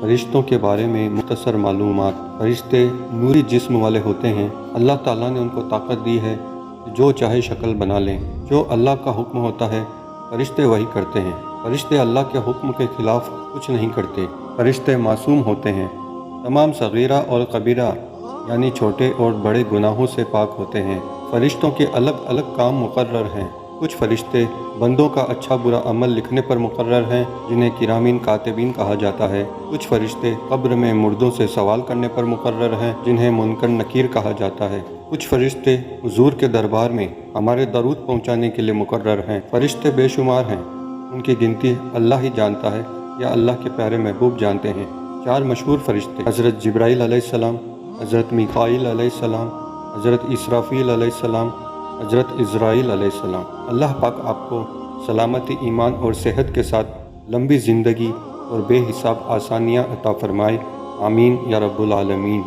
فرشتوں کے بارے میں مختصر معلومات۔ فرشتے نوری جسم والے ہوتے ہیں۔ اللہ تعالیٰ نے ان کو طاقت دی ہے کہ جو چاہے شکل بنا لیں۔ جو اللہ کا حکم ہوتا ہے فرشتے وہی کرتے ہیں۔ فرشتے اللہ کے حکم کے خلاف کچھ نہیں کرتے۔ فرشتے معصوم ہوتے ہیں۔ تمام صغیرہ اور کبیرہ یعنی چھوٹے اور بڑے گناہوں سے پاک ہوتے ہیں۔ فرشتوں کے الگ الگ کام مقرر ہیں۔ کچھ فرشتے بندوں کا اچھا برا عمل لکھنے پر مقرر ہیں جنہیں کرامین کاتبین کہا جاتا ہے۔ کچھ فرشتے قبر میں مردوں سے سوال کرنے پر مقرر ہیں جنہیں منکر نکیر کہا جاتا ہے۔ کچھ فرشتے حضور کے دربار میں ہمارے درود پہنچانے کے لیے مقرر ہیں۔ فرشتے بے شمار ہیں، ان کی گنتی اللہ ہی جانتا ہے یا اللہ کے پیارے محبوب جانتے ہیں۔ 4 مشہور فرشتے حضرت جبرائیل علیہ السلام، حضرت میکائیل علیہ السلام، حضرت اسرافیل علیہ السلام، حضرت اسرائیل علیہ السلام۔ اللہ پاک آپ کو سلامتی ایمان اور صحت کے ساتھ لمبی زندگی اور بے حساب آسانیاں عطا فرمائے، آمین یا رب العالمین۔